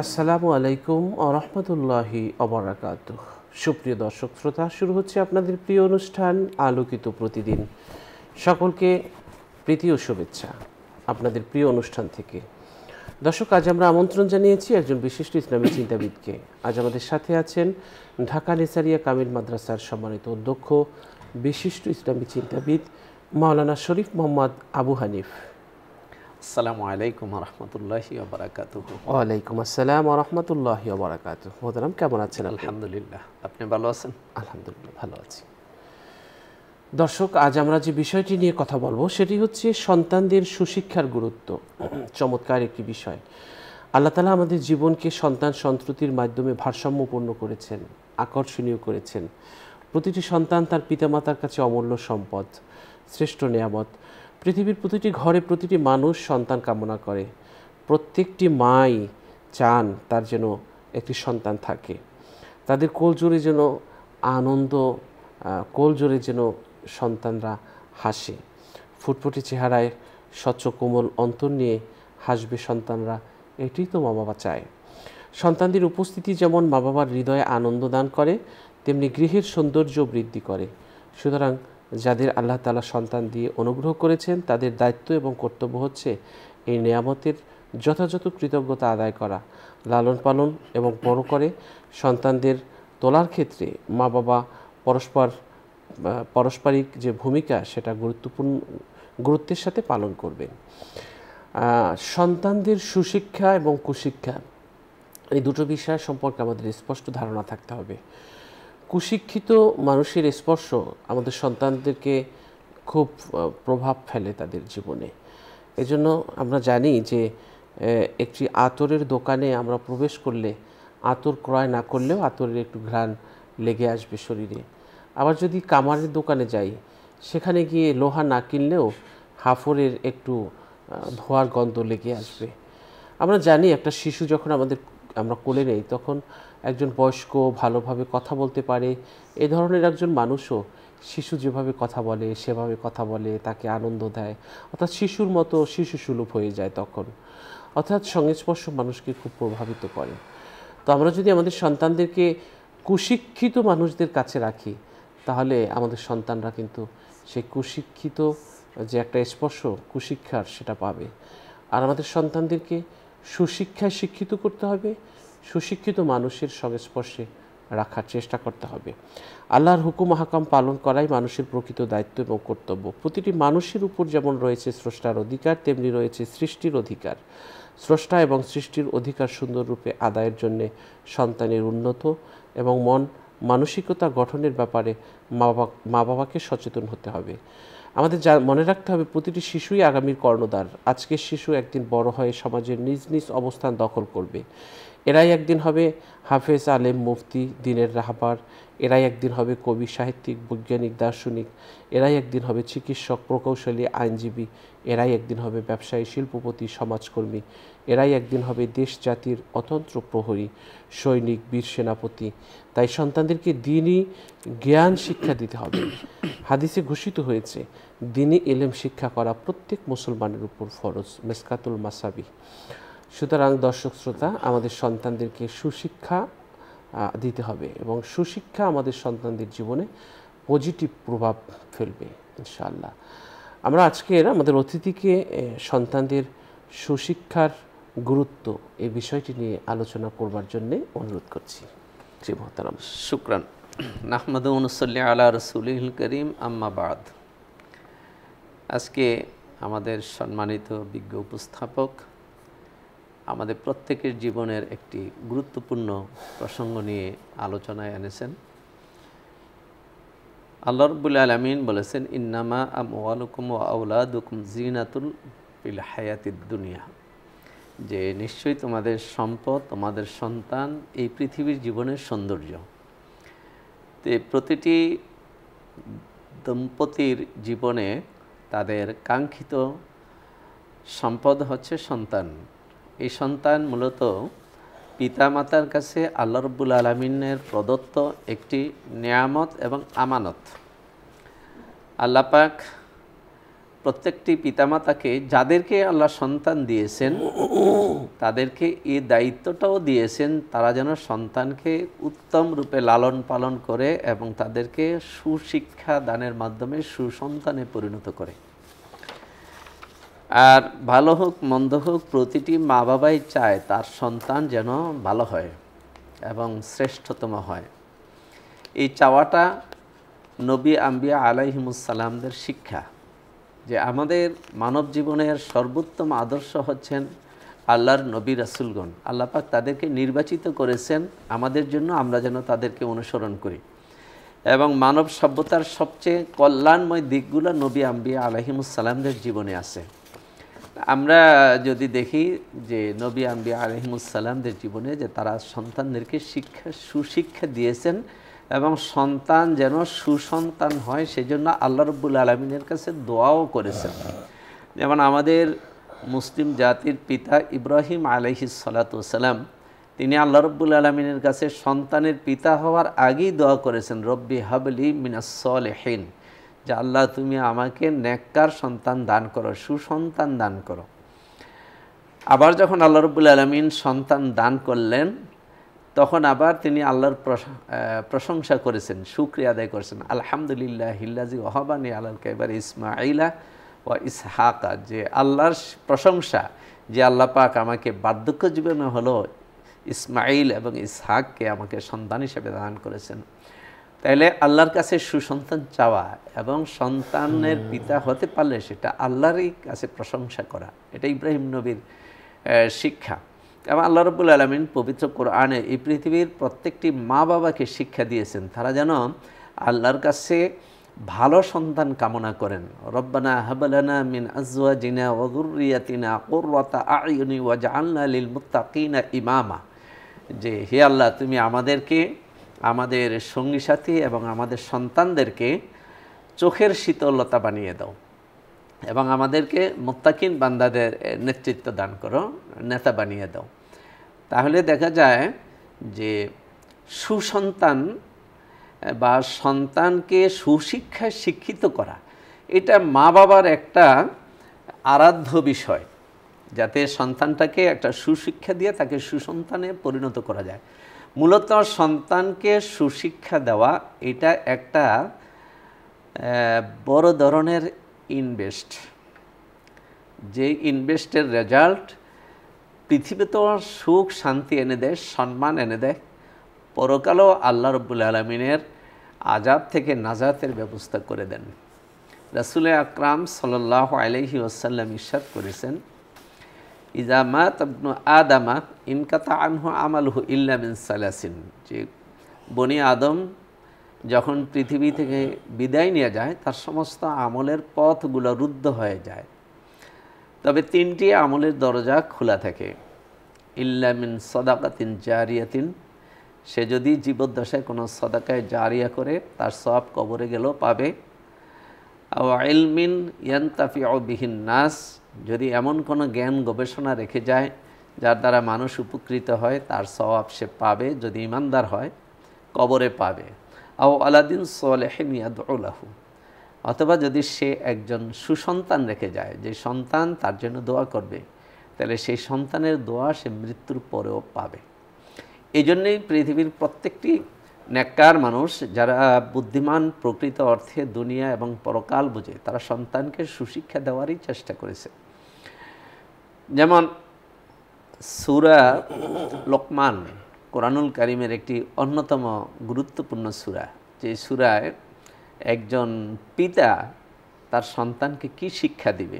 আসসালামু আলাইকুম রহমতুল্লাহি অবরাকাতুহ। সুপ্রিয় দর্শক শ্রোতা, শুরু হচ্ছে আপনাদের প্রিয় অনুষ্ঠান আলোকিত প্রতিদিন। সকলকে প্রীতি ও শুভেচ্ছা আপনাদের প্রিয় অনুষ্ঠান থেকে। দর্শক, আজ আমরা আমন্ত্রণ জানিয়েছি একজন বিশিষ্ট ইসলামী চিন্তাবিদকে। আজ আমাদের সাথে আছেন ঢাকা নেসারিয়া কামিল মাদ্রাসার সম্মানিত অধ্যক্ষ, বিশিষ্ট ইসলামী চিন্তাবিদ মাওলানা শরীফ মোহাম্মদ আবু হানিফ। আসসালামু আলাইকুম রহমতুল্লাহি ওবারাকাতুহু। ওয়ালাইকুম আসসালাম রহমতুল্লাহি ওবারাকাতুহু। মোহতারাম, কেমন আছেন? আলহামদুলিল্লাহ, আপনি ভালো আছেন? আলহামদুলিল্লাহ, ভালো আছি। দর্শক, আজ আমরা যে বিষয়টি নিয়ে কথা বলবো সেটি হচ্ছে সন্তানদের সুশিক্ষার গুরুত্ব। চমৎকার একটি বিষয়। আল্লাহ তাআলা আমাদের জীবনকে সন্তান সন্ততির মাধ্যমে ভারসাম্যপূর্ণ করেছেন, আকর্ষণীয় করেছেন। প্রতিটি সন্তান তার পিতামাতার কাছে অমূল্য সম্পদ, শ্রেষ্ঠ নেয়ামত। পৃথিবীর প্রতিটি ঘরে প্রতিটি মানুষ সন্তান কামনা করে। প্রত্যেকটি মাই চান তার যেন একটি সন্তান থাকে, তাদের কোলজোড়ে যেন আনন্দ, কোলজোড়ে যেন সন্তানরা হাসে। ফুটফুটে চেহারায় স্বচ্ছ কোমল অন্তর নিয়ে হাসবে সন্তানরা, এটাই তো মা বাবা চায়। সন্তানদের উপস্থিতি যেমন মা বাবার হৃদয়ে আনন্দ দান করে, তেমনি গৃহের সৌন্দর্য বৃদ্ধি করে। সুতরাং যাদের আল্লাহ তাআলা সন্তান দিয়ে অনুগ্রহ করেছেন, তাদের দায়িত্ব এবং কর্তব্য হচ্ছে এই নেয়ামতের যথাযথ কৃতজ্ঞতা আদায় করা, লালন পালন এবং বড় করে সন্তানদের তোলার ক্ষেত্রে মা বাবা পারস্পরিক যে ভূমিকা সেটা গুরুত্বের সাথে পালন করবেন। সন্তানদের সুশিক্ষা এবং কুশিক্ষা, এই দুটো বিষয় সম্পর্কে আমাদের স্পষ্ট ধারণা থাকতে হবে। কুশিক্ষিত মানুষের স্পর্শ আমাদের সন্তানদেরকে খুব প্রভাব ফেলে তাদের জীবনে। এজন্য আমরা জানি যে একটি আতরের দোকানে আমরা প্রবেশ করলে আতর ক্রয় না করলেও আতরের একটু ঘ্রাণ লেগে আসবে শরীরে। আবার যদি কামারের দোকানে যাই, সেখানে গিয়ে লোহা না কিনলেও হাফরের একটু ধোঁয়ার গন্ধ লেগে আসবে। আমরা জানি একটা শিশু যখন আমরা কোলে নেই, তখন একজন বয়স্ক ভালোভাবে কথা বলতে পারে এ ধরনের একজন মানুষও শিশু যেভাবে কথা বলে সেভাবে কথা বলে, তাকে আনন্দ দেয়, অর্থাৎ শিশুর মতো শিশুসুলভ হয়ে যায় তখন। অর্থাৎ সংস্পর্শ মানুষকে খুব প্রভাবিত করে। তো আমরা যদি আমাদের সন্তানদেরকে কুশিক্ষিত মানুষদের কাছে রাখি, তাহলে আমাদের সন্তানরা কিন্তু সেই কুশিক্ষিত যে একটা স্পর্শ কুশিক্ষার সেটা পাবে। আর আমাদের সন্তানদেরকে সুশিক্ষায় শিক্ষিত করতে হবে, সুশিক্ষিত মানুষের সংস্পর্শে রাখার চেষ্টা করতে হবে। আল্লাহর হুকুম হাকাম পালন করাই মানুষের প্রকৃত দায়িত্ব এবং কর্তব্য। প্রতিটি মানুষের উপর যেমন রয়েছে স্রষ্টার অধিকার, তেমনি রয়েছে সৃষ্টির অধিকার। স্রষ্টা এবং সৃষ্টির অধিকার সুন্দররূপে আদায়ের জন্যে সন্তানের উন্নত এবং মানসিকতা গঠনের ব্যাপারে মা বাবাকে সচেতন হতে হবে। আমাদের মনে রাখতে হবে, প্রতিটি শিশুই আগামীর কর্ণধার। আজকের শিশু একদিন বড় হয়ে সমাজের নিজ নিজ অবস্থান দখল করবে। এরাই একদিন হবে হাফেজ, আলেম, মুফতি, দ্বীনের রাহবার। এরাই একদিন হবে কবি, সাহিত্যিক, বৈজ্ঞানিক, দার্শনিক। এরাই একদিন হবে চিকিৎসক, প্রকৌশলী, আইনজীবী। এরাই একদিন হবে ব্যবসায়ী, শিল্পপতি, সমাজকর্মী। এরাই একদিন হবে দেশ জাতির অতন্ত্র প্রহরী, সৈনিক, বীর সেনাপতি। তাই সন্তানদেরকে দ্বীনি জ্ঞান শিক্ষা দিতে হবে। হাদিসে ঘোষিত হয়েছে, দ্বীনি ইলম শিক্ষা করা প্রত্যেক মুসলমানের উপর ফরজ, মেসকাতুল মাসাবি। সুতরাং দর্শক শ্রোতা, আমাদের সন্তানদেরকে সুশিক্ষা দিতে হবে এবং সুশিক্ষা আমাদের সন্তানদের জীবনে পজিটিভ প্রভাব ফেলবে ইনশাআল্লাহ। আমরা আজকের আমাদের অতিথিকে সন্তানদের সুশিক্ষার গুরুত্ব এই বিষয়টি নিয়ে আলোচনা করবার জন্যে অনুরোধ করছি। জি মোহতারাম। শুকরান। নাহমাদু ওয়া নুসাল্লি আলা রাসূলিল কারীম, আম্মা বাদ। আজকে আমাদের সম্মানিত বিজ্ঞ উপস্থাপক আমাদের প্রত্যেকের জীবনের একটি গুরুত্বপূর্ণ প্রসঙ্গ নিয়ে আলোচনায় এনেছেন। আল্লাহ রাব্বুল আলামিন বলেছেন, ইন্নামা আমওয়ালুকুম ওয়া আওলাদুকুম জিনাতুল ফিল হায়াতিদ দুনিয়া, যে নিশ্চয়ই তোমাদের সম্পদ, তোমাদের সন্তান এই পৃথিবীর জীবনের সৌন্দর্য। তো প্রতিটি দম্পতির জীবনে তাদের কাঙ্ক্ষিত সম্পদ হচ্ছে সন্তান। এই সন্তান মূলত পিতামাতার কাছে আল্লাহ রাব্বুল আলামিনের প্রদত্ত একটি নেয়ামত এবং আমানত। আল্লাহ পাক প্রত্যেকটি পিতামাতাকে যাদেরকে আল্লাহ সন্তান দিয়েছেন তাদেরকে এই দায়িত্বটাও দিয়েছেন তারা যেন সন্তানকে উত্তম রূপে লালন পালন করে এবং তাদেরকে সুশিক্ষা দানের মাধ্যমে সুসন্তানে পরিণত করে। আর ভালো হোক মন্দ হোক প্রতিটি মা বাবাই চায় তার সন্তান যেন ভালো হয় এবং শ্রেষ্ঠতম হয়। এই চাওয়াটা নবী আম্বিয়া আলাইহিমুসসালামদের শিক্ষা, যে আমাদের মানব জীবনের সর্বোত্তম আদর্শ হচ্ছেন আল্লাহর নবী রাসূলগণ। আল্লাহ পাক তাদেরকে নির্বাচিত করেছেন আমাদের জন্য, আমরা যেন তাদেরকে অনুসরণ করি। এবং মানব সভ্যতার সবচেয়ে কল্যাণময় দিকগুলো নবী আম্বিয়া আলাইহিমুসসালামদের জীবনে আছে। আমরা যদি দেখি যে নবী আম্বিয়া আলাইহিমুসসালামদের জীবনে যে তারা সন্তানদেরকে সুশিক্ষা দিয়েছেন এবং সন্তান যেন সুসন্তান হয় সেজন্য আল্লাহ রাব্বুল আলামিনের কাছে দোয়াও করেছেন। যেমন আমাদের মুসলিম জাতির পিতা ইব্রাহিম আলাইহিস সালাতু ওয়াসসালাম, তিনি আল্লাহ রাব্বুল আলামিনের কাছে সন্তানের পিতা হওয়ার আগেই দোয়া করেছেন, রব্বি হাবলি মিনাস সলিহিন, যে আল্লাহ তুমি আমাকে নেককার সন্তান দান করো, সুসন্তান দান করো। আবার যখন আল্লাহ রাব্বুল আলামিন সন্তান দান করলেন তখন আবার তিনি আল্লাহর প্রশংসা করেছেন, শুকরিয়া আদায় করেছেন, আলহামদুলিল্লাহিল্লাযী ওয়াহাবানি আলাল কিবারি ইসমাঈলা ওয়া ইসহাকা, যে আল্লাহর প্রশংসা যে আল্লাহ পাক আমাকে বার্ধক্য জীবনে হলো ইসমাঈল এবং ইসহাককে আমাকে সন্তান হিসেবে দান করেছেন। তাইলে আল্লাহর কাছে সুসন্তান চাওয়া এবং সন্তানের পিতা হতে পারলে সেটা আল্লাহরই কাছে প্রশংসা করা, এটা ইব্রাহিম নবীর শিক্ষা। এবং আল্লাহ রাব্বুল আলামিন পবিত্র কোরআনে এই পৃথিবীর প্রত্যেকটি মা বাবাকে শিক্ষা দিয়েছেন তারা যেন আল্লাহর কাছে ভালো সন্তান কামনা করেন। রব্বানা হাবলানা মিন আজওয়াজিনা ওয়া যুররিয়াতিনা কুররাতা আ'য়ুনি ওয়াজআলনা লিল মুত্তাকিনা ইমামা, যে হে আল্লাহ তুমি আমাদেরকে, আমাদের সঙ্গী সাথী এবং আমাদের সন্তানদেরকে চোখের শীতলতা বানিয়ে দাও এবং আমাদেরকে মুত্তাকিন বান্দাদের নেতৃত্ব দান করো, নেতা বানিয়ে দাও। তাহলে দেখা যায় যে সুসন্তান বা সন্তানকে সুশিক্ষায় শিক্ষিত করা এটা মা বাবার একটা আরাধ্য বিষয়, যাতে সন্তানটাকে একটা সুশিক্ষা দিয়ে তাকে সুসন্তানে পরিণত করা যায়। মূলত সন্তানকে সুশিক্ষা দেওয়া এটা একটা বড় ধরনের ইনভেস্ট, যে ইনভেস্টের রেজাল্ট পৃথিবীতেও সুখ শান্তি এনে দেয়, সম্মান এনে দেয়, পরকালেও আল্লাহ রাব্বুল আলামিনের আযাব থেকে নাজাতের ব্যবস্থা করে দেন। রাসূল আকরাম সাল্লাল্লাহু আলাইহি ওয়াসাল্লাম ইরশাদ করেছেন, ইজা মাত ইবনু আদামা ইনকাতা আনহু আমালুহু ইল্লা মিন সালাসিন, যে বনি আদম যখন পৃথিবী থেকে বিদায় নিয়ে যায় তার সমস্ত আমলের পথগুলো রুদ্ধ হয়ে যায়, তবে তিনটি আমলের দরজা খোলা থাকে। ইল্লা মিন সাদাকাতিন জারিয়াতিন, সে যদি জীবদ্দশায় কোনো সাদাকায়ে জারিয়া করে তার সওয়াব কবরে গেলেও পাবে। আও ইলমিন ইয়ানতাফিউ বিহিন নাস, যদি এমন কোনো জ্ঞান গবেষণা রেখে যায় যার দ্বারা মানুষ উপকৃত হয় তার সওয়াব সে পাবে, যদি ইমানদার হয় কবরে পাবে। আও আলাদিন সলিহিন ইয়াদউ লাহু, অথবা যদি সে একজন সুসন্তান রেখে যায় যে সন্তান তার জন্য দোয়া করবে, তাহলে সেই সন্তানের দোয়া সে মৃত্যুর পরেও পাবে। এই জন্যেই পৃথিবীর প্রত্যেকটি নেককার মানুষ যারা বুদ্ধিমান প্রকৃত অর্থে দুনিয়া এবং পরকাল বুঝে তারা সন্তানকে সুশিক্ষা দেওয়ারই চেষ্টা করেছে। যেমন সূরা লোকমান কোরআনুল কারীমের একটি অন্যতম গুরুত্বপূর্ণ সূরা, যে সূরায় একজন পিতা তার সন্তানকে কি শিক্ষা দিবে,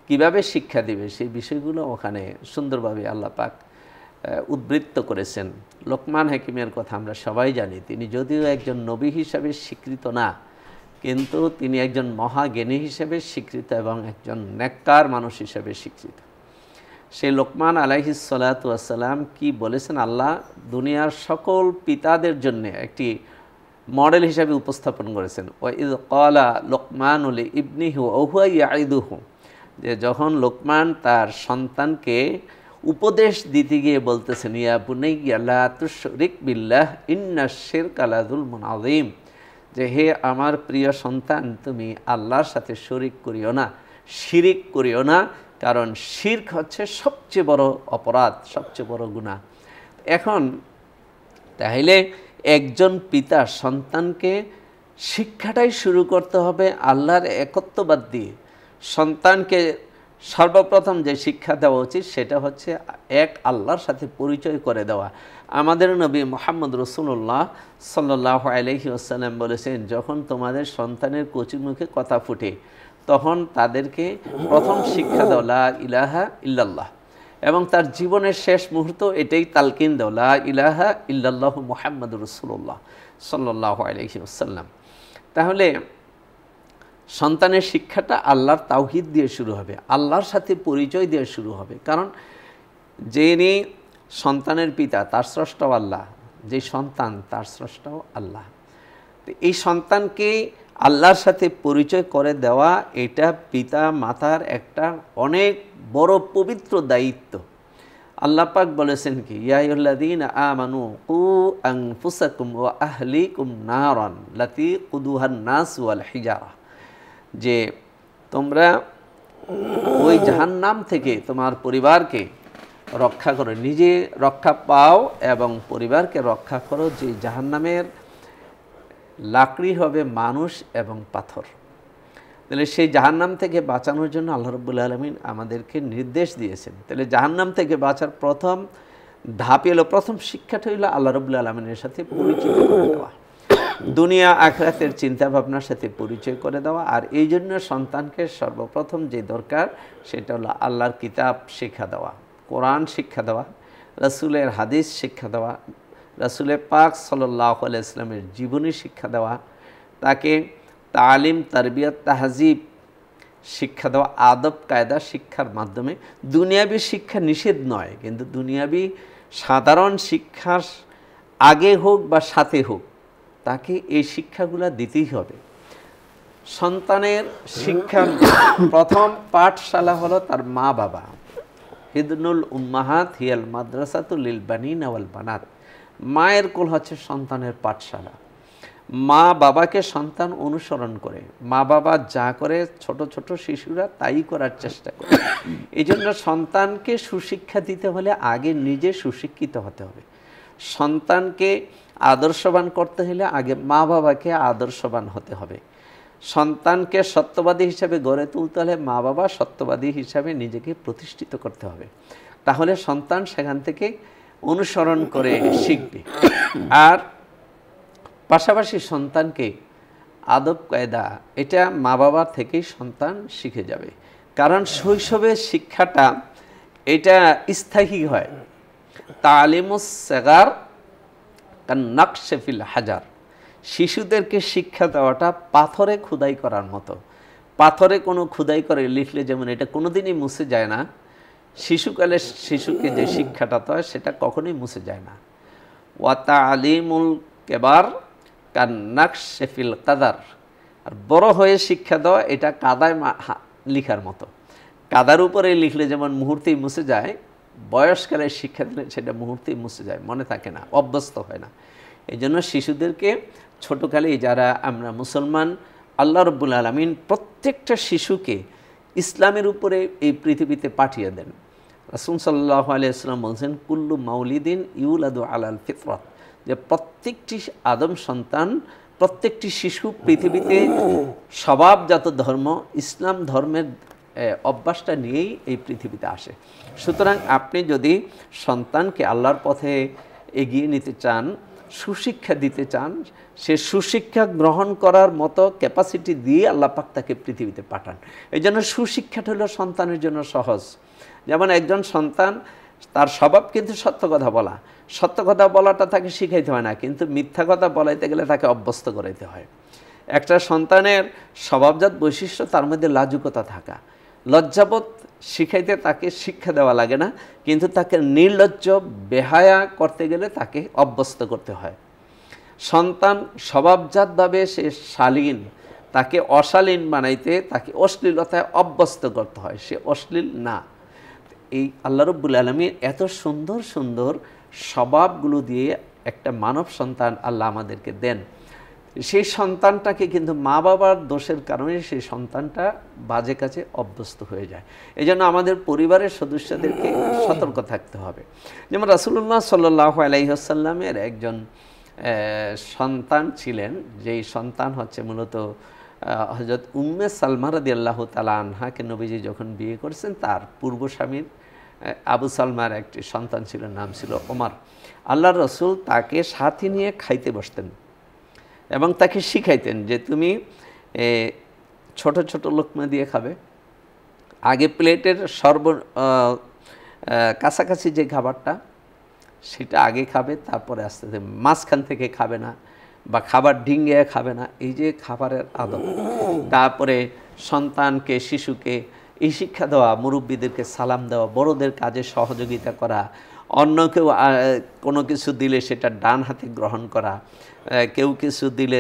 কিভাবে শিক্ষা দিবে সেই বিষয়গুলো ওখানে সুন্দরভাবে আল্লাহ পাক উদ্বৃত্ত করেছেন। লোকমান হাকিমের কথা আমরা সবাই জানি, তিনি যদিও একজন নবী হিসাবে স্বীকৃত না, কিন্তু তিনি একজন মহাজ্ঞানী হিসেবে স্বীকৃত এবং একজন নেককার মানুষ হিসেবে স্বীকৃত। সেই লোকমান আলাইহিস সালাতু ওয়াসসালাম কি বলেছেন আল্লাহ দুনিয়ার সকল পিতাদের জন্য একটি মডেল হিসাবে উপস্থাপন করেছেন। ওয়াইদ ক্বালা লোকমানু লিইবনিহি ওয়া হুয়া ইয়াইদুহু, যে যখন লোকমান তার সন্তানকে উপদেশ দিতে গিয়ে বলতেছেন, ইয়া বুনাইয়া লা তুশরিক বিল্লাহ ইন্নাশ শিরকা লাযুলমুন আযীম, যে হে আমার প্রিয় সন্তান তুমি আল্লাহর সাথে শরীক করিও না, শিরিক করিও না, কারণ শিরক হচ্ছে সবচেয়ে বড় অপরাধ, সবচেয়ে বড় গুনাহ। এখন তাহলে একজন পিতা সন্তানকে শিক্ষাটাই শুরু করতে হবে আল্লাহর একত্ববাদ দিয়ে। সন্তানকে সর্বপ্রথম যে শিক্ষা দেওয়া উচিত সেটা হচ্ছে এক আল্লাহর সাথে পরিচয় করে দেওয়া। আমাদের নবী মুহাম্মদ রাসূলুল্লাহ সাল্লাল্লাহু আলাইহি ওয়াসাল্লাম বলেছেন, যখন তোমাদের সন্তানের কচি মুখে কথা ফুটে তখন তাদেরকে প্রথম শিক্ষা দাও লা ইলাহা ইল্লাল্লাহ, এবং তার জীবনের শেষ মুহূর্ত এটাই তালকিন দাও লা ইলাহা ইল্লাল্লাহু মুহাম্মাদুর রাসূলুল্লাহ সাল্লাল্লাহু আলাইহি ওয়াসাল্লাম। তাহলে সন্তানের শিক্ষাটা আল্লাহর তাওহীদ দিয়ে শুরু হবে, আল্লাহর সাথে পরিচয় দিয়ে শুরু হবে। কারণ যিনি সন্তানের পিতা তার স্রষ্টাও আল্লাহ, যে সন্তান তার স্রষ্টাও আল্লাহ। তো এই সন্তানকে আল্লাহর সাথে পরিচয় করে দেওয়া এটা পিতা মাতার একটা অনেক বড় পবিত্র দায়িত্ব। আল্লাহ পাক বলেছেন কি, ইয়া আইয়ুহাল্লাযীনা আমানু কু আনফুসাকুম ওয়া আহলিকুম নারান লাতী কুদুহান নাস ওয়াল হিজারা, যে তোমরা ওই জাহান্নাম থেকে তোমার পরিবারকে রক্ষা করো, নিজে রক্ষা পাও এবং পরিবারকে রক্ষা করো, যে জাহান্নামের লাকড়ি হবে মানুষ এবং পাথর। তাহলে সেই জাহান্নাম থেকে বাঁচানোর জন্য আল্লাহ রাব্বুল আলামিন আমাদেরকে নির্দেশ দিয়েছেন। তাহলে জাহান্নাম থেকে বাঁচার প্রথম ধাপ এলো, প্রথম শিক্ষাটা হইল আল্লাহ রাব্বুল আলামিনের সাথে পরিচিত করে দেওয়া, দুনিয়া আখিরাতের চিন্তা ভাবনার সাথে পরিচয় করে দেওয়া। আর এই জন্য সন্তানকে সর্বপ্রথম যে দরকার সেটা হলো আল্লাহর কিতাব শিক্ষা দেওয়া, কোরআন শিক্ষা দেওয়া, রাসূলের হাদিস শিক্ষা দেওয়া, রাসূলের পাক সাল্লাল্লাহু আলাইহি ওয়াসাল্লামের জীবনী শিক্ষা দেওয়া, তাকে তালিম তারবিয়ত তাহজিব শিক্ষা দেওয়া, আদব কায়দা শিক্ষার মাধ্যমে। দুনিয়াবি শিক্ষা নিষেধ নয়, কিন্তু দুনিয়াবি সাধারণ শিক্ষার আগে হোক বা সাথে হোক তাকে এই শিক্ষাগুলো দিতেই হবে। সন্তানের শিক্ষার প্রথম পাঠশালা হলো তার মা বাবা। হিদনুল উম্মাহাত হিয়াল মাদ্রাসাতুল লিল বানিনা ওয়াল বানাত, মায়ের কোল হচ্ছে সন্তানের পাঠশালা। মা বাবাকে সন্তান অনুসরণ করে, মা বাবা যা করে ছোট ছোট শিশুরা তাই করার চেষ্টা করে। এই জন্য সন্তানকে সুশিক্ষা দিতে হলে আগে নিজে সুশিক্ষিত হতে হবে। সন্তানকে আদর্শবান করতে হলে আগে মা বাবাকে আদর্শবান হতে হবে। সন্তানকে সত্যবাদী হিসাবে গড়ে তুলতে হলে মা বাবা সত্যবাদী হিসাবে নিজেকে প্রতিষ্ঠিত করতে হবে। তাহলে সন্তান সেখান থেকে অনুসরণ করে শিখবে। আর পাশাপাশি সন্তানকে আদব কায়দা এটা মা বাবার থেকেই সন্তান শিখে যাবে। কারণ শৈশবের শিক্ষাটা এটা স্থায়ী হয়। তালিমুস সাগার কান নাকশে ফিল হাজার, শিশুদেরকে শিক্ষা দেওয়াটা পাথরে খোদাই করার মতো। পাথরে কোনো খোদাই করে লিখলে যেমন এটা কোনোদিনই মুছে যায় না, শিশুকালে শিশুকে যে শিক্ষাটা হয় সেটা কখনোই মুছে যায় না। ওয়া তালিমুল কেবার কান নাকশে ফিল কাদার, আর বড় হয়ে শিক্ষা দেওয়া এটা কাদায় লিখার মতো। কাদার উপরে লিখলে যেমন মুহূর্তেই মুছে যায়, বয়সকালে শিক্ষা দিলে সেটা মুহূর্তেই মুছে যায়, মনে থাকে না, অভ্যস্ত হয় না। এই জন্য শিশুদেরকে ছোটোকালেই, যারা আমরা মুসলমান, আল্লাহ রাব্বুল আলামিন প্রত্যেকটা শিশুকে ইসলামের উপরে এই পৃথিবীতে পাঠিয়ে দেন। রাসূল সাল্লাল্লাহু আলাইহি ওয়াসাল্লাম বলছেন, কুল্লু মাউলিদিন ইউলাদু আলাল ফিতরাত, যে প্রত্যেকটি আদম সন্তান, প্রত্যেকটি শিশু পৃথিবীতে স্বভাবজাত ধর্ম ইসলাম ধর্মের অভ্যাসটা নিয়েই এই পৃথিবীতে আসে। সুতরাং আপনি যদি সন্তানকে আল্লাহর পথে এগিয়ে নিতে চান, সুশিক্ষা দিতে চান, সে সুশিক্ষা গ্রহণ করার মতো ক্যাপাসিটি দিয়ে আল্লাহ পাক তাকে পৃথিবীতে পাঠান। এই জন্য সুশিক্ষাটা হলো সন্তানের জন্য সহজ। যেমন একজন সন্তান, তার স্বভাব কিন্তু সত্য কথা বলা, সত্য কথা বলাটা তাকে শিখাইতে হয় না, কিন্তু মিথ্যা কথা বলাইতে গেলে তাকে অভ্যস্ত করাইতে হয়। একটা সন্তানের স্বভাবজাত বৈশিষ্ট্য তার মধ্যে লাজুকতা থাকা, লজ্জাবোধ শিখাইতে তাকে শিক্ষা দেওয়া লাগে না, কিন্তু তাকে নির্লজ্জ বেহায়া করতে গেলে তাকে অভ্যস্ত করতে হয়। সন্তান স্বভাবজাতভাবে সে শালীন, তাকে অশালীন বানাইতে তাকে অশ্লীলতায় অভ্যস্ত করতে হয়, সে অশ্লীল না। এই আল্লাহ রাব্বুল আলামিন এত সুন্দর সুন্দর স্বভাবগুলো দিয়ে একটা মানব সন্তান আল্লাহ আমাদেরকে দেন। সেই সন্তানটাকে কিন্তু মা বাবার দোষের কারণে সেই সন্তানটা বাজে কাজে অভ্যস্ত হয়ে যায়। এই জন্য আমাদের পরিবারের সদস্যদেরকে সতর্ক থাকতে হবে। যেমন রাসূলুল্লাহ সাল্লাল্লাহু আলাইহি ওয়াসাল্লামের একজন সন্তান ছিলেন, যেই সন্তান হচ্ছে মূলত হযরত উম্মে সালমা রাদিয়াল্লাহু তাআলা আনহাকে নবীজি যখন বিয়ে করেছেন, তার পূর্ব স্বামীর আবু সালমার একটি সন্তান ছিল, নাম ছিল ওমর। আল্লাহর রাসূল তাকে সাথে নিয়ে খাইতে বসতেন এবং তাকে শিখাইতেন যে তুমি ছোট ছোট লোকমা দিয়ে খাবে, আগে প্লেটের কাছাকাছি যে খাবারটা সেটা আগে খাবে, তারপরে আস্তে আস্তে মাঝখান থেকে খাবে না বা খাবার ডিঙ্গে খাবে না, এই যে খাবারের আদব। তারপরে সন্তানকে, শিশুকে এই শিক্ষা দেওয়া, মুরব্বীদেরকে সালাম দেওয়া, বড়দের কাজে সহযোগিতা করা, অন্য কেউ কোনো কিছু দিলে সেটা ডান হাতে গ্রহণ করা, কেউ কিছু দিলে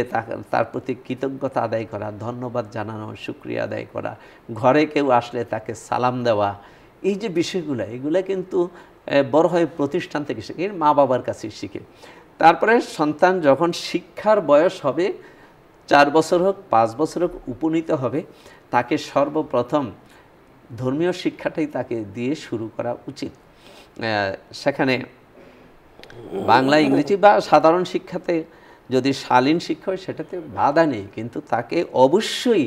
তার প্রতি কৃতজ্ঞতা আদায় করা, ধন্যবাদ জানানো, শুকরিয়া আদায় করা, ঘরে কেউ আসলে তাকে সালাম দেওয়া, এই যে বিষয়গুলো, এগুলো কিন্তু বড় হয় প্রতিষ্ঠান থেকে শিখে, মা বাবার কাছে শিখে। তারপরে সন্তান যখন শিক্ষার বয়স হবে, 4 বছর হোক 5 বছর হোক উপনীত হবে, তাকে সর্বপ্রথম ধর্মীয় শিক্ষাটাই তাকে দিয়ে শুরু করা উচিত। সেখানে বাংলা, ইংরেজি বা সাধারণ শিক্ষাতে যদি শালীন শিক্ষা হয় সেটাতে বাধা নেই, কিন্তু তাকে অবশ্যই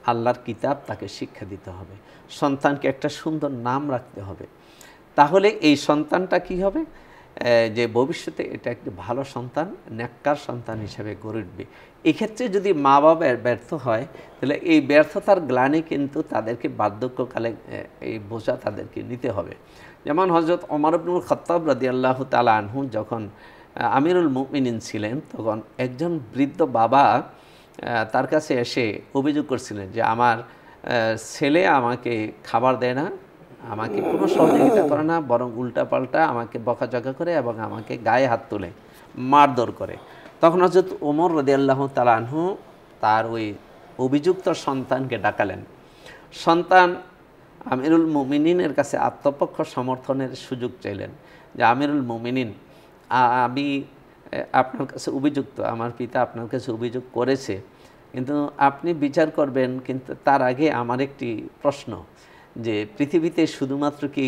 আল্লাহর কিতাব তাকে শিক্ষা দিতে হবে। সন্তানকে একটা সুন্দর নাম রাখতে হবে, তাহলে এই সন্তানটা কি হবে, যে ভবিষ্যতে এটা একটি ভালো সন্তান, নেককার সন্তান হিসেবে গড়ে উঠবে। এক্ষেত্রে যদি মা বাবা ব্যর্থ হয়, তাহলে এই ব্যর্থতার গ্লানি কিন্তু তাদেরকে বার্ধক্যকালে এই বোঝা তাদেরকে নিতে হবে। যেমন হযরত ওমর ইবনুল খাত্তাব রাদিয়াল্লাহু তাআলা আনহু যখন আমিরুল মুমিনিন ছিলেন, তখন একজন বৃদ্ধ বাবা তার কাছে এসে অভিযোগ করছিলেন যে আমার ছেলে আমাকে খাবার দেয় না, আমাকে কোনো সহযোগিতা করে না, বরং উল্টাপাল্টা আমাকে বকাঝকা করে এবং আমাকে গায়ে হাত তুলে মারধর করে। তখন হযরত ওমর রাদিয়াল্লাহু তাআলা আনহু তার ওই অভিযুক্ত সন্তানকে ডাকালেন। সন্তান আমিরুল মুমিনিনের কাছে আত্মপক্ষ সমর্থনের সুযোগ চাইলেন যে আমিরুল মুমিনিন, আমি আপনার কাছে অভিযুক্ত, আমার পিতা আপনার কাছে অভিযোগ করেছে, কিন্তু আপনি বিচার করবেন। কিন্তু তার আগে আমার একটি প্রশ্ন, যে পৃথিবীতে শুধুমাত্র কি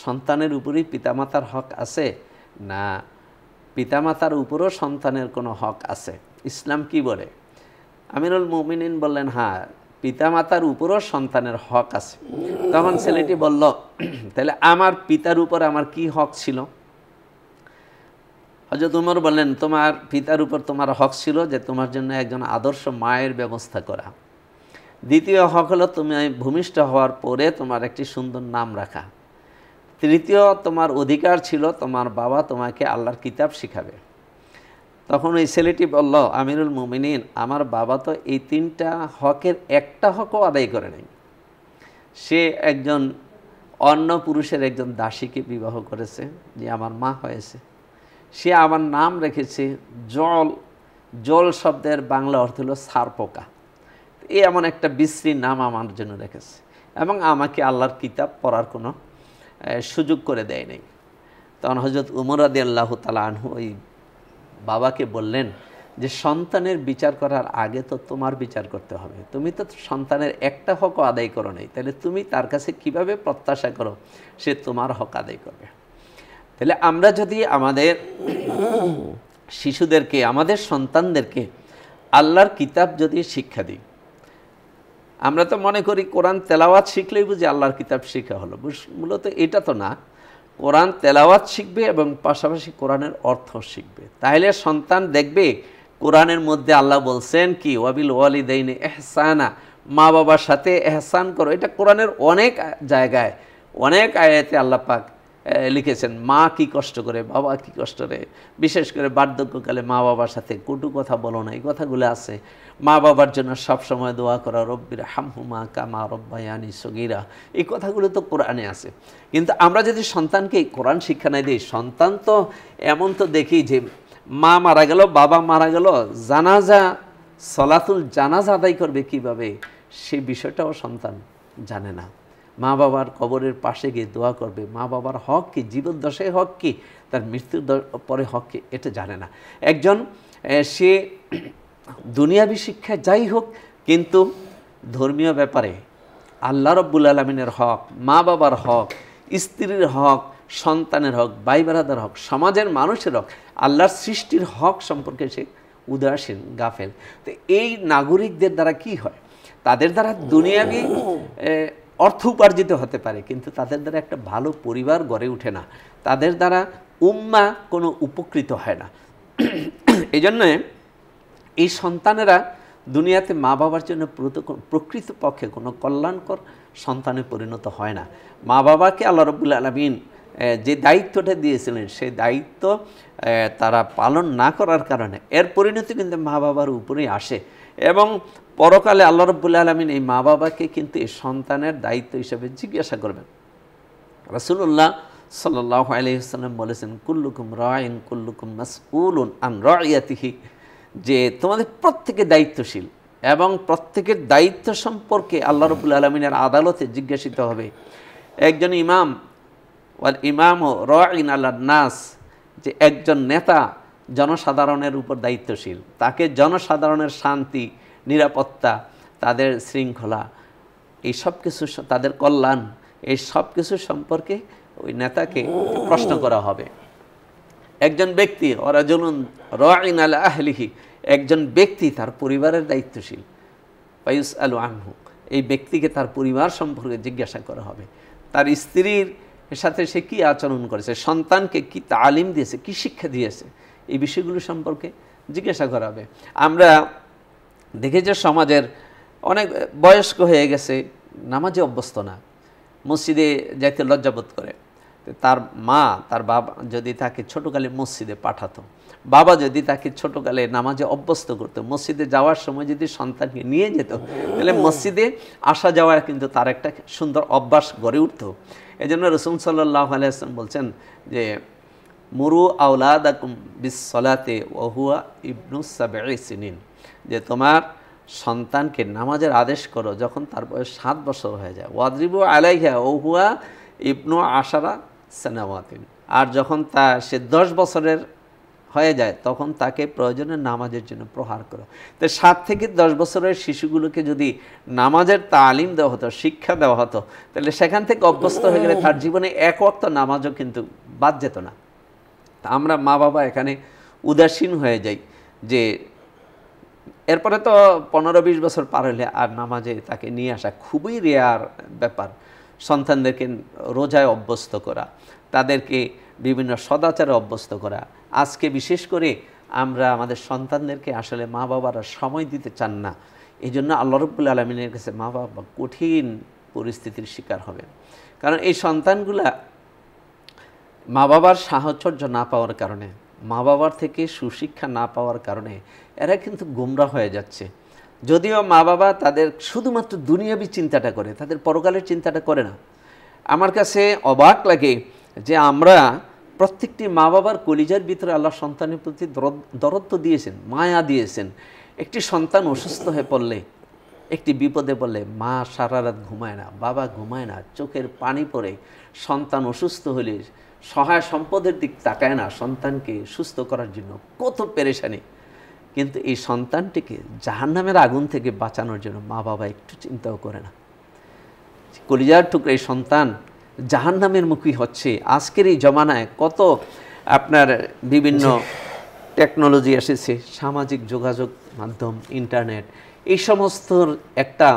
সন্তানের উপরই পিতামাতার হক আছে, না পিতামাতার উপরও সন্তানের কোনো হক আছে? ইসলাম কি বলে? আমিরুল মুমিনিন বললেন, হ্যাঁ, পিতামাতার উপরও সন্তানের হক আছে। তখন ছেলেটি বলল, তাহলে আমার পিতার উপর আমার কি হক ছিল? হযরত ওমর বললেন, তোমার পিতার উপর তোমার হক ছিল যে তোমার জন্য একজন আদর্শ মায়ের ব্যবস্থা করা। দ্বিতীয় হক হলো তুমি ভূমিষ্ঠ হওয়ার পরে তোমার একটি সুন্দর নাম রাখা। তৃতীয়, তোমার অধিকার ছিল তোমার বাবা তোমাকে আল্লাহর কিতাব শিখাবে। তখন ওই ছেলেটি বলল, আমিরুল মুমিনিন, আমার বাবা তো এই 3টা হকের একটা হকও আদায় করে নাই। সে একজন অন্য পুরুষের একজন দাসীকে বিবাহ করেছে, যে আমার মা হয়েছে। সে আমার নাম রেখেছে জল। জল শব্দের বাংলা অর্থ হলো সারপোকা। এই এমন একটা বিশ্রী নাম আমার জন্য রেখেছে, এবং আমাকে আল্লাহর কিতাব পড়ার কোনো সুযোগ করে দেয় নাই। তখন হযরত ওমর রাদিয়াল্লাহু তাআলা আনহু ওই বাবাকে বললেন যে সন্তানের বিচার করার আগে তো তোমার বিচার করতে হবে। তুমি তো সন্তানের একটা হকও আদায় করো নাই, তাহলে তুমি তার কাছে কিভাবে প্রত্যাশা করো সে তোমার হক আদায় করবে? তাহলে আমরা যদি আমাদের শিশুদেরকে, আমাদের সন্তানদেরকে আল্লাহর কিতাব যদি শিক্ষা দিই, আমরা তো মনে করি কোরআন তেলাওয়াত শিখলেই বুঝি আল্লাহর কিতাব শিক্ষা হলো। মূলত এটা তো না। কোরআন তেলাওয়াত শিখবে এবং পাশাপাশি কোরআনের অর্থ শিখবে, তাহলে সন্তান দেখবে কোরআনের মধ্যে আল্লাহ বলছেন কি, ওয়াবিল ওয়ালিদাইনি ইহসানা, মা বাবার সাথে এহসান করো। এটা কোরআনের অনেক জায়গায়, অনেক আয়াতে আল্লাহ পাক লিখেছেন মা কি কষ্ট করে, বাবা কি কষ্ট করে। বিশেষ করে বার্ধক্যকালে মা বাবার সাথে কটু কথা বলো না, এই কথাগুলো আছে। মা বাবার জন্য সবসময় দোয়া করা, রব্বির হামহুমা কামা রব্বায়ানি সগীরা, এই কথাগুলো তো কোরআনে আছে। কিন্তু আমরা যদি সন্তানকে এই কোরআন শিক্ষা না দিই, সন্তান তো এমন তো দেখি যে মা মারা গেল, বাবা মারা গেল, জানাজা, সলাতুল জানাজা আদায় করবে কিভাবে, সেই বিষয়টাও সন্তান জানে না। মা বাবার কবরের পাশে গিয়ে দোয়া করবে, মা বাবার হক কি, জীবদ্দশায় হক কি, তার মৃত্যুর পরে হক কি, এটা জানে না। একজন সে দুনিয়াবী শিক্ষা যাই হোক, কিন্তু ধর্মীয় ব্যাপারে আল্লাহ রব্বুল আলমিনের হক, মা বাবার হক, স্ত্রীর হক, সন্তানের হক, ভাই বেরাদার হক, সমাজের মানুষের হক, আল্লাহর সৃষ্টির হক সম্পর্কে সে উদাসীন, গাফেল। তো এই নাগরিকদের দ্বারা কি হয়? তাদের দ্বারা দুনিয়াবী অর্থ উপার্জিত হতে পারে, কিন্তু তাদের দ্বারা একটা ভালো পরিবার গড়ে ওঠে না, তাদের দ্বারা উম্মা কোনো উপকৃত হয় না। এই জন্য এই সন্তানেরা দুনিয়াতে মা বাবার জন্য প্রকৃতপক্ষে কোনো কল্যাণকর সন্তানে পরিণত হয় না। মা বাবাকে আল্লাহ রাব্বুল আলামিন যে দায়িত্বটা দিয়েছিলেন, সেই দায়িত্ব তারা পালন না করার কারণে এর পরিণতি কিন্তু মা বাবার উপরেই আসে। এবং পরকালে আল্লাহ রাব্বুল আলামিন এই মা বাবাকে কিন্তু এই সন্তানের দায়িত্ব হিসেবে জিজ্ঞাসা করবেন। রাসূলুল্লাহ সাল্লাল্লাহু আলাইহি ওয়াসাল্লাম বলেছেন, কুল্লুকুম রাইন কুল্লুকুম মাসউলুন আন রাইয়াতিহি, যে তোমাদের প্রত্যেকে দায়িত্বশীল এবং প্রত্যেকের দায়িত্ব সম্পর্কে আল্লাহ রাব্বুল আলামিনের আদালতে জিজ্ঞাসিত হবে। একজন ইমাম ওয়াল ইমাম রাইন আলান নাস, যে একজন নেতা জনসাধারণের উপর দায়িত্বশীল, তাকে জনসাধারণের শান্তি, নিরাপত্তা, তাদের শৃঙ্খলা, এই সব কিছু, তাদের কল্যাণ, এই সব কিছু সম্পর্কে ওই নেতাকে প্রশ্ন করা হবে। একজন ব্যক্তি রাজুলুন রাইন আলা আহলিহি, একজন ব্যক্তি তার পরিবারের দায়িত্বশীল, ফায়ুসআলু আনহু, এই ব্যক্তিকে তার পরিবার সম্পর্কে জিজ্ঞাসা করা হবে। তার স্ত্রীর সাথে সে কী আচরণ করেছে, সন্তানকে কি তালিম দিয়েছে, কি শিক্ষা দিয়েছে, এই বিষয়গুলো সম্পর্কে জিজ্ঞাসা করা হবে। আমরা দেখি যে সমাজের অনেক বয়স্ক হয়ে গেছে, নামাজে অভ্যস্ত না, মসজিদে যাইতে লজ্জাবোধ করে। তার মা, তার বাবা যদি তাকে ছোটোকালে মসজিদে পাঠাতো, বাবা যদি তাকে ছোটোকালে নামাজে অভ্যস্ত করতো, মসজিদে যাওয়ার সময় যদি সন্তানকে নিয়ে যেত, তাহলে মসজিদে আসা যাওয়ার কিন্তু তার একটা সুন্দর অভ্যাস গড়ে উঠত। এই জন্য রাসূল সাল্লাল্লাহু আলাইহি ওয়াসাল্লাম বলছেন যে মুরু আওলাদাকুম বিস-সলাতে ওয়া হুয়া ইবনু সাবঈ সিনিন, যে তোমার সন্তানকে নামাজের আদেশ করো যখন তার বয়স 7 বছর হয়ে যায়, ওয়াদরিবু আলাইহা ওয়া হুয়া ইবনু আশারা সানাওয়াতিন, আর যখন সে 10 বছরের হয়ে যায় তখন তাকে প্রয়োজনে নামাজের জন্য প্রহার করো। তো 7 থেকে 10 বছরের শিশুগুলোকে যদি নামাজের তালিম দেওয়া হতো, শিক্ষা দেওয়া হতো, তাহলে সেখান থেকে অভ্যস্ত হয়ে গেলে তার জীবনে এক ওয়াক্ত নামাজও কিন্তু বাদ যেত না। আমরা মা বাবা এখানে উদাসীন হয়ে যাই, যে এরপরে তো 15-20 বছর পার হলে আর নামাজে তাকে নিয়ে আসা খুবই রেয়ার ব্যাপার। সন্তানদেরকে রোজায় অভ্যস্ত করা, তাদেরকে বিভিন্ন সদাচারে অভ্যস্ত করা। আজকে বিশেষ করে আমরা আমাদের সন্তানদেরকে আসলে মা বাবারা সময় দিতে চান না। এই জন্য আল্লাহ রাব্বুল আলামিনের কাছে মা বাবা কঠিন পরিস্থিতির শিকার হবে। কারণ এই সন্তানগুলা মা বাবার সাহচর্য না পাওয়ার কারণে, মা বাবার থেকে সুশিক্ষা না পাওয়ার কারণে এরা কিন্তু গোমরা হয়ে যাচ্ছে। যদিও মা বাবা তাদের শুধুমাত্র দুনিয়াবী চিন্তাটা করে, তাদের পরকালের চিন্তাটা করে না। আমার কাছে অবাক লাগে যে আমরা প্রত্যেকটি মা বাবার কলিজার ভিতরে আল্লাহ সন্তানের প্রতি দরদ দিয়েছেন, মায়া দিয়েছেন। একটি সন্তান অসুস্থ হয়ে পড়লে, একটি বিপদে পড়লে মা সারা রাত ঘুমায় না, বাবা ঘুমায় না, চোখের পানি পড়ে। সন্তান অসুস্থ হলে সহায় সম্পদের দিক তাকায় না, সন্তানকে সুস্থ করার জন্য কত পেরেশানি। কিন্তু এই সন্তানটিকে জাহান্নামের আগুন থেকে বাঁচানোর জন্য মা বাবা একটু চিন্তাও করে না। কলিজার টুকরা এই সন্তান জাহান্নামের মুখী হচ্ছে। আজকের এই জমানায় কত আপনার বিভিন্ন টেকনোলজি এসেছে, সামাজিক যোগাযোগ মাধ্যম, ইন্টারনেট, এই সমস্ত একটা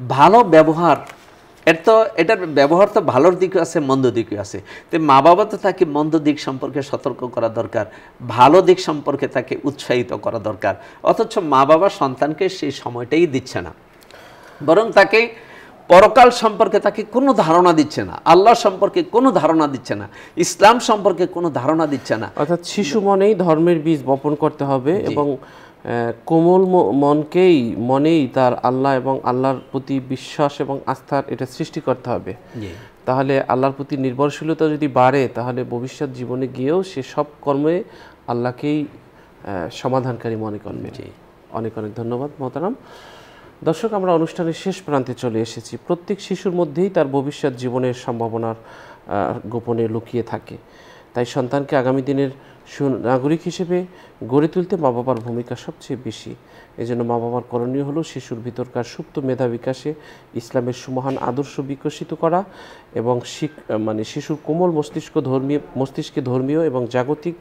ভালো ব্যবহার, এটার ব্যবহার তো ভালোর দিকও আছে, মন্দ দিকও আছে। তো মা বাবা তো তাকে মন্দ দিক সম্পর্কে সতর্ক করা দরকার, ভালো দিক সম্পর্কে তাকে উৎসাহিত করা দরকার। অথচ মা বাবা সন্তানকে সেই সময়টাই দিচ্ছে না, বরং তাকে পরকাল সম্পর্কে তাকে কোনো ধারণা দিচ্ছে না, আল্লাহ সম্পর্কে কোনো ধারণা দিচ্ছে না, ইসলাম সম্পর্কে কোনো ধারণা দিচ্ছে না। অর্থাৎ শিশু মনেই ধর্মের বীজ বপন করতে হবে এবং কোমল মনেই তার আল্লাহ এবং আল্লাহর প্রতি বিশ্বাস এবং আস্থার এটা সৃষ্টি করতে হবে। তাহলে আল্লাহর প্রতি নির্ভরশীলতা যদি বাড়ে, তাহলে ভবিষ্যৎ জীবনে গিয়েও সে সব কর্মে আল্লাহকেই সমাধানকারী মনে করবে। অনেক অনেক ধন্যবাদ মোহতারাম। দর্শক, আমরা অনুষ্ঠানের শেষ প্রান্তে চলে এসেছি। প্রত্যেক শিশুর মধ্যেই তার ভবিষ্যৎ জীবনের সম্ভাবনার গোপনে লুকিয়ে থাকে। তাই সন্তানকে আগামী দিনের সুনাগরিক হিসেবে গড়ে তুলতে মা বাবার ভূমিকা সবচেয়ে বেশি। এজন্য মা বাবার করণীয় হলো শিশুর ভিতরকার সুপ্ত মেধা বিকাশে ইসলামের সুমহান আদর্শ বিকশিত করা এবং শিশুর কোমল মস্তিষ্কে ধর্মীয় এবং জাগতিক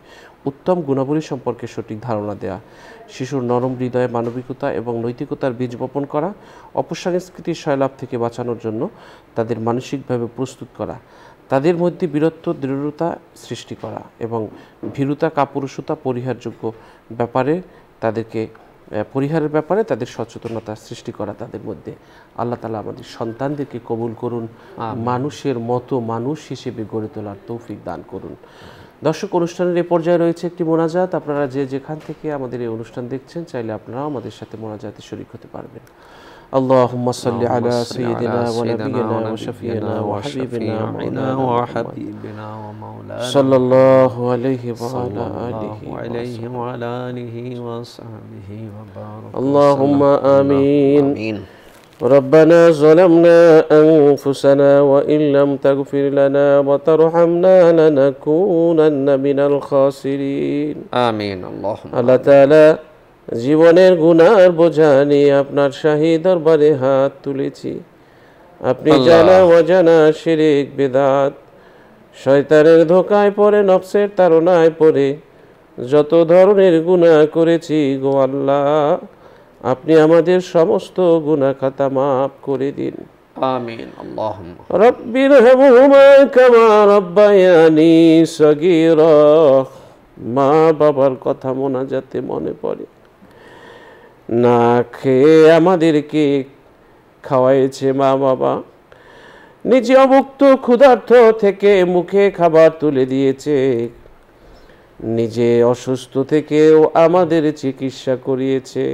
উত্তম গুণাবলী সম্পর্কে সঠিক ধারণা দেয়া, শিশুর নরম হৃদয়ে মানবিকতা এবং নৈতিকতার বীজ বপন করা, অপসংস্কৃতির শৈলাভ থেকে বাঁচানোর জন্য তাদের মানসিকভাবে প্রস্তুত করা, তাদের মধ্যে বীরত্ব দৃঢ়তা সৃষ্টি করা এবং ভীরুতা কাপুরুষতা পরিহারের ব্যাপারে তাদের সচেতনতা সৃষ্টি করা তাদের মধ্যে। আল্লাহ তাআলা আমাদের সন্তানদেরকে কবুল করুন, মানুষের মতো মানুষ হিসেবে গড়ে তোলার তৌফিক দান করুন। দর্শক, অনুষ্ঠানের এই পর্যায়ে রয়েছে একটি মোনাজাত। আপনারা যে যেখান থেকে আমাদের এই অনুষ্ঠান দেখছেন চাইলে আপনারাও আমাদের সাথে মোনাজাতে শরীক হতে পারবেন। اللهم صل على سيدنا ونبينا وشفينا وحبيبنا ومولانا صلى الله عليه وعلى آله وصحبه وبارك اللهم آمين. ربنا ظلمنا أنفسنا وإن لم تغفر لنا وترحمنا لنكونن من الخاسرين آمين. اللهم الله تعالى জীবনের গুনার বোঝা নিয়ে আপনার শাহী দরবারে হাত তুলেছি। আপনি জানা অজানা শিরক বিদআত শয়তানের ধোঁকায় পড়ে নফসের তাড়নায় পড়ে যত ধরনের গুনাহ করেছি গো আল্লাহ, আপনি আমাদের সমস্ত গুনাহ খাতা মাফ করে দিন। আমিন। আল্লাহুম্মা রব্বিরহামহুমা কামা রাব্বায়ানি সগীরা। মা বাবার কথা মোনাজাতে মনে পড়ে, না খেয়ে আমাদেরকে খাওয়াইছে মা বাবা, নিজে অভুক্ত ক্ষুধার্ত থেকে মুখে খাবার তুলে দিয়েছে, নিজে অসুস্থ থেকেও আমাদের চিকিৎসা করিয়েছে,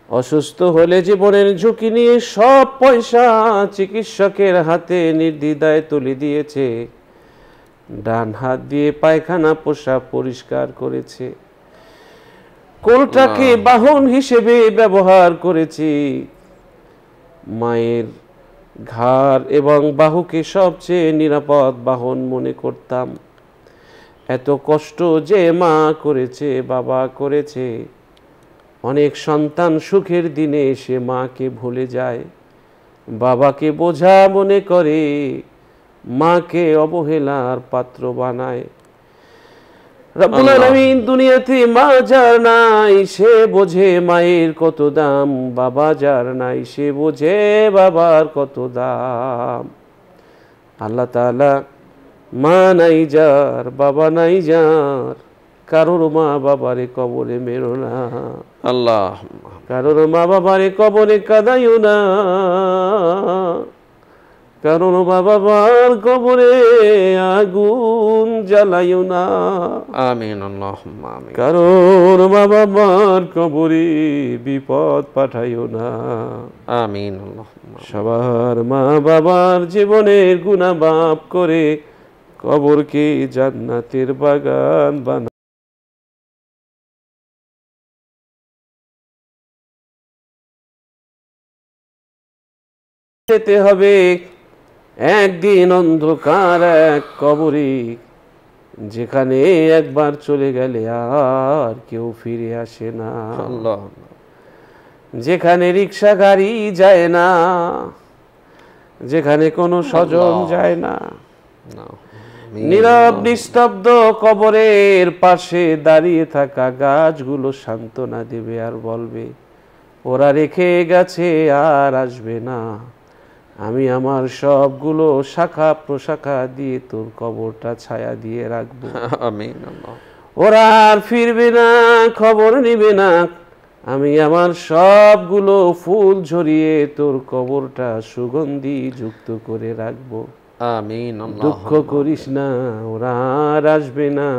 অসুস্থ হলে জীবনের ঝুঁকি নিয়ে সব পয়সা চিকিৎসকের হাতে নির্দ্বিধায় তুলে দিয়েছে, ডান হাত দিয়ে পায়খানা পোশাক পরিষ্কার করেছে, কোলটাকে বাহন হিসেবে ব্যবহার করেছি, মায়ের ঘাড় এবং বাহুকে সবচেয়ে নিরাপদ বাহন মনে করতাম। এত কষ্ট যে মা করেছে, বাবা করেছে, অনেক সন্তান সুখের দিনে সে মাকে ভুলে যায়, বাবাকে বোঝা মনে করে, মাকে অবহেলার পাত্র বানায়। রব্বুল আলামিন দুনিয়াতে মা যার নাই সে বোঝে মায়ের কত দাম, বাবা যার নাই সে বোঝে বাবার কত দাম। আল্লাহ তাআলা মা নাই যার, বাবা নাই যার, কারোর মা বাবারে কবরে মেরো না আল্লাহ, কারোর মা বাবারে কবরে কাঁদাইও না, কারণ বাবার কবরে আগুন জ্বালাইও না। আমিন আল্লাহুম্মা আমিন। কারণ বাবার কবরে বিপদ পাঠাইও না। আমিন আল্লাহুম্মা। সবার মা বাবার জীবনের গুনাহ মাফ করে কবরকে জান্নাতের বাগান বানা যেতে হবে একদিন অন্ধকার এক কবরে, যেখানে একবার চলে গেলে আর কেউ ফিরে আসে না, যেখানে রিক্সা গাড়ি যায় না, যেখানে কোনো স্বজন যায় না, নীরব নিস্তব্ধ কবরের পাশে দাঁড়িয়ে থাকা গাছগুলো সান্ত্বনা দেবে আর বলবে, ওরা রেখে গেছে আর আসবে না, আমি আমার সবগুলো শাখা প্রশাখা দিয়ে তোর কবরটা ছায়া দিয়ে রাখবো। আমিন। ওরা আর ফিরবে না, খবর নিবে না, আমি আমার সবগুলো ফুল ঝরিয়ে তোর কবরটা সুগন্ধি যুক্ত করে রাখবো। আমিন। দুঃখ করিস না, ওরা আর আসবে না,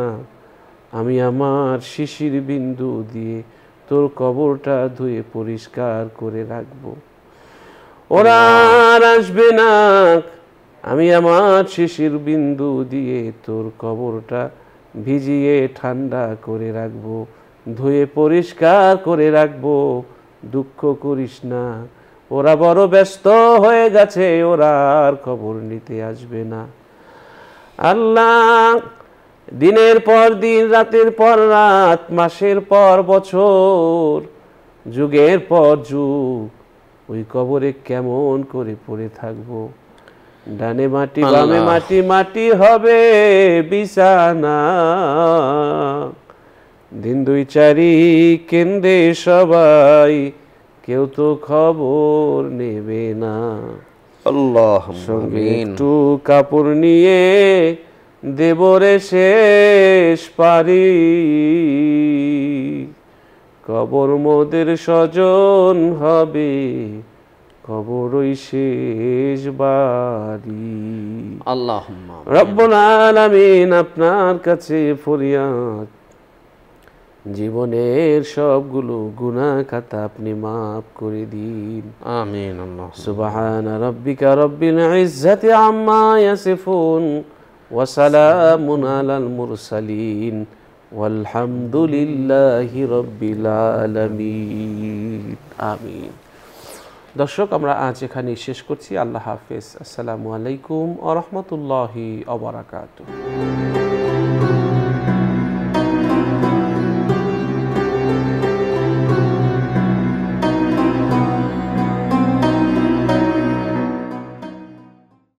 আমি আমার শিশির বিন্দু দিয়ে তোর কবরটা ধুয়ে পরিষ্কার করে রাখবো। ওরা আর আসবে না, আমি আমার শিশির বিন্দু দিয়ে তোর কবরটা ভিজিয়ে ঠান্ডা করে রাখবো, ধুয়ে পরিষ্কার করে রাখবো। দুঃখ করিস না, ওরা বড় ব্যস্ত হয়ে গেছে, ওরা আর খবর নিতে আসবে না। আল্লাহ দিনের পর দিন, রাতের পর রাত, মাসের পর বছর, যুগের পর যুগ ওই কবরে কেমন করে পড়ে থাকবো। ডানে মাটি বামে মাটি, মাটি হবে বিছানা। দিন দুই চারি কেন্দ্রে সবাই, কেউ তো খবর নেবে না। আল্লাহ সঙ্গে একটু কাপড় নিয়ে দেবরে শেষ পারি, কবর মোদের স্বজন হবে, কবর ওই শেষ বাড়ি। আল্লাহুম্মা রব্বুল আলামিন, আপনার কাছে ফরিয়াদ, জীবনের সবগুলো গুনাহ খাতা আপনি মাফ করে দিন। আমিন। আল্লাহ সুবহান রাব্বিকা রব্বিল ইজ্জাতি আম্মা ইয়াসিফুন ওয়া সালামুন আলাল মুরসালিন ওয়ালহামদুলিল্লাহি রাব্বিল আলামিন। আমিন। দর্শক, আমরা আজ এখানেই শেষ করছি। আল্লাহ হাফেজ। আসসালামু আলাইকুম ওয়া রাহমাতুল্লাহি ওয়া বারাকাতুহু।